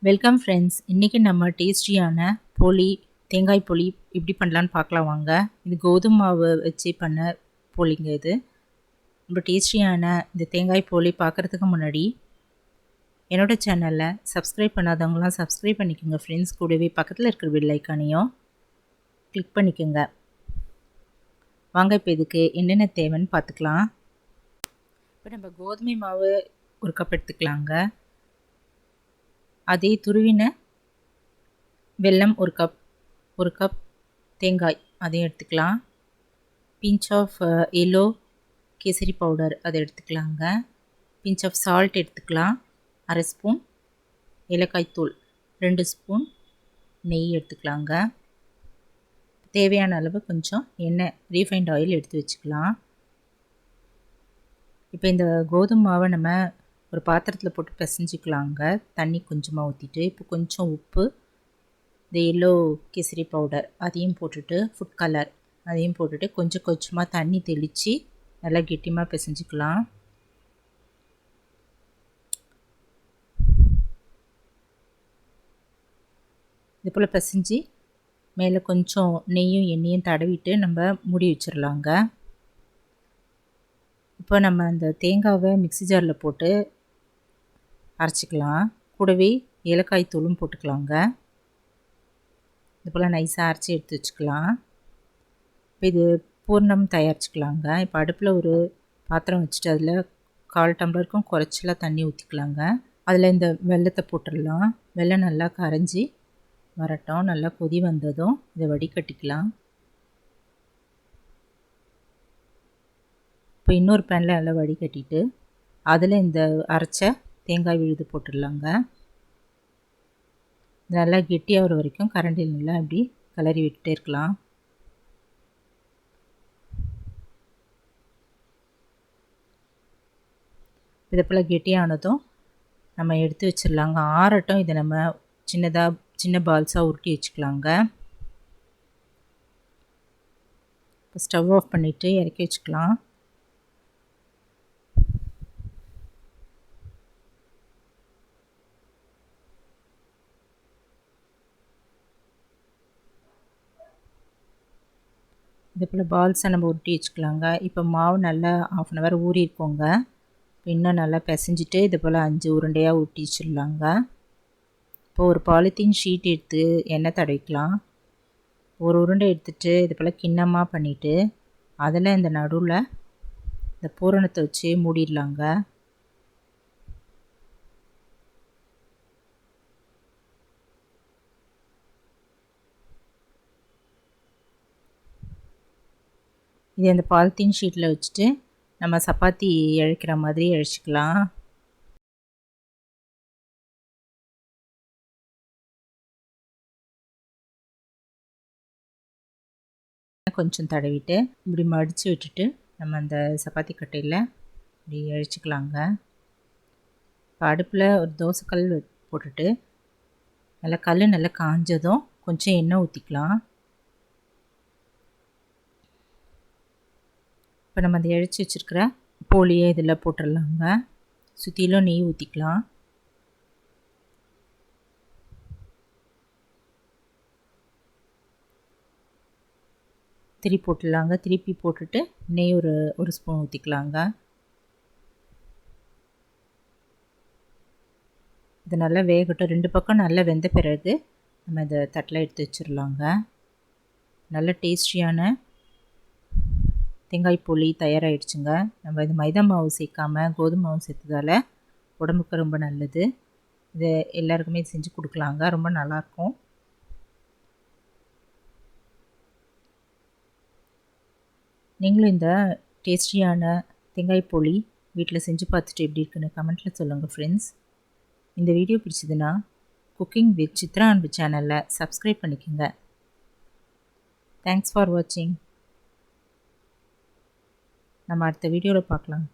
Welcome friends. இன்றைக்கி நம்ம டேஸ்டியான போலி தேங்காய் போலி எப்படி பண்ணலான்னு பார்க்கலாம் வாங்க. இது கோதுமை மாவு வச்சு பண்ண போலிங்க. இது ரொம்ப டேஸ்டியான இந்த தேங்காய் போலி பார்க்குறதுக்கு முன்னாடி என்னோடய சேனலில் சப்ஸ்கிரைப் பண்ணாதவங்களாம் சப்ஸ்கிரைப் பண்ணிக்கோங்க ஃப்ரெண்ட்ஸ். கூடவே பக்கத்தில் இருக்கிற பெல் ஐக்கானையும் கிளிக் பண்ணிக்கோங்க. வாங்க இப்போ இதுக்கு என்னென்ன தேவைன்னு பார்த்துக்கலாம். இப்போ நம்ம கோதுமை மாவு ஒரு கப் எடுத்துக்கலாங்க. அதே துருவின வெல்லம் ஒரு கப் தேங்காய் அதையும் எடுத்துக்கலாம். Pinch of yellow kesari powder அதை எடுத்துக்கலாங்க. பிஞ்ச் ஆஃப் சால்ட் எடுத்துக்கலாம். 1/2 ஸ்பூன் ஏலக்காய் தூள், 2 ஸ்பூன் நெய் எடுத்துக்கலாங்க. தேவையான அளவு கொஞ்சம் எண்ணெய் ரீஃபைண்ட் ஆயில் எடுத்து வச்சுக்கலாம். இப்போ இந்த கோதுமை மாவை நம்ம ஒரு பாத்திரத்தில் போட்டு பிசைஞ்சிக்கலாங்க. தண்ணி கொஞ்சமாக ஊற்றிட்டு இப்போ கொஞ்சம் உப்பு, இந்த எல்லோ கேசரி பவுடர் அதையும் போட்டுட்டு, ஃபுட் கலர் அதையும் போட்டுட்டு கொஞ்சம் கொஞ்சமாக தண்ணி தெளித்து நல்லா கெட்டியமாக பிசைஞ்சிக்கலாம். இது போல் பிசைஞ்சு மேலே கொஞ்சம் நெய்யும் எண்ணெயும் தடவிட்டு நம்ம மூடி வச்சிடலாங்க. இப்போ நம்ம அந்த தேங்காவை மிக்ஸி ஜாரில் போட்டு அரைச்சிக்கலாம். கூடவே ஏலக்காய் தூளும் போட்டுக்கலாங்க. இது போல் நைஸாக அரைச்சி எடுத்து வச்சுக்கலாம். இப்போ இது பூர்ணம் தயாரிச்சுக்கலாங்க. இப்போ அடுப்பில் ஒரு பாத்திரம் வச்சுட்டு அதில் 1/4 டம்ளருக்கும் குறைச்சலாக தண்ணி ஊற்றிக்கலாங்க. அதில் இந்த வெல்லத்தை போட்டுடலாம். வெல்லம் நல்லா கரைஞ்சி வரட்டும். நல்லா கொதி வந்ததும் இதை வடிகட்டிக்கலாம். இப்போ இன்னொரு பேனில் நல்லா வடிகட்டிட்டு அதில் இந்த அரைச்ச தேங்காய் விழுது போட்டுடலாங்க. நல்லா கெட்டியாக வர வரைக்கும் கரண்டில் நல்லா அப்படி கிளறி விட்டுட்டே இருக்கலாம். இதை போல் கெட்டியானதும் நம்ம எடுத்து வச்சிடலாங்க. ஆறட்டும். இதை நம்ம சின்ன பால்ஸாக உருட்டி வச்சுக்கலாங்க. இப்போ ஸ்டவ் ஆஃப் பண்ணிவிட்டு இறக்கி வச்சுக்கலாம். இது போல் பால்ஸை நம்ம உருட்டி வச்சுக்கலாங்க. இப்போ மாவு நல்லா 1/2 அன் ஹவர் ஊறியிருக்கோங்க. இன்னும் நல்லா பிசைஞ்சிட்டு இது போல் 5 உருண்டையாக ஊட்டி வச்சிடலாங்க. இப்போ ஒரு பாலித்தீன் ஷீட் எடுத்து எண்ணெய் தடவிக்கலாம். ஒரு உருண்டை எடுத்துகிட்டு இது போல் கிண்ணமாக பண்ணிவிட்டு அதில் இந்த நடுவில் இந்த பூரணத்தை வச்சு மூடிடலாங்க. இது அந்த பாலித்தீன் ஷீட்டில் வச்சுட்டு நம்ம சப்பாத்தி இழைக்கிற மாதிரி இழைச்சிக்கலாம். கொஞ்சம் தடவிட்டு இப்படி மடித்து விட்டுட்டு நம்ம அந்த சப்பாத்தி கட்டையில் இப்படி இழைச்சிக்கலாங்க. இப்போ அடுப்பில் ஒரு தோசைக்கல் போட்டுட்டு நல்லா காஞ்சதும் கொஞ்சம் எண்ணெய் ஊற்றிக்கலாம். இப்போ நம்ம அந்த இழைச்சி வச்சுருக்கிற போலியை இதில் போட்டுடலாங்க. சுற்றிலும் நெய் ஊற்றிக்கலாம். திருப்பி போட்டுட்டு நெய் ஒரு ஸ்பூன் ஊற்றிக்கலாங்க. இது நல்லா வேகட்டும். 2 பக்கம் நல்லா வெந்த பிறகு நம்ம இதை தட்டில் எடுத்து வச்சிடலாங்க. நல்ல டேஸ்டியான தேங்காய் போலி தயாராகிடுச்சுங்க. நம்ம இது மைதா மாவு சேர்க்காமல் கோதுமை மாவு சேர்த்ததால் உடம்புக்கு ரொம்ப நல்லது. இதை எல்லாருக்குமே செஞ்சு கொடுக்கலாங்க. ரொம்ப நல்லாயிருக்கும். நீங்களும் இந்த டேஸ்டியான தேங்காய் போலி வீட்டில் செஞ்சு பார்த்துட்டு எப்படி இருக்குன்னு கமெண்ட்டில் சொல்லுங்கள் ஃப்ரெண்ட்ஸ். இந்த வீடியோ பிடிச்சதுன்னா குக்கிங் வித் சித்ரா அன்பு சேனலில் சப்ஸ்கிரைப் பண்ணிக்கோங்க. தேங்க்ஸ் ஃபார் வாட்சிங். நம்ம அடுத்த வீடியோவில் பார்க்கலாம்.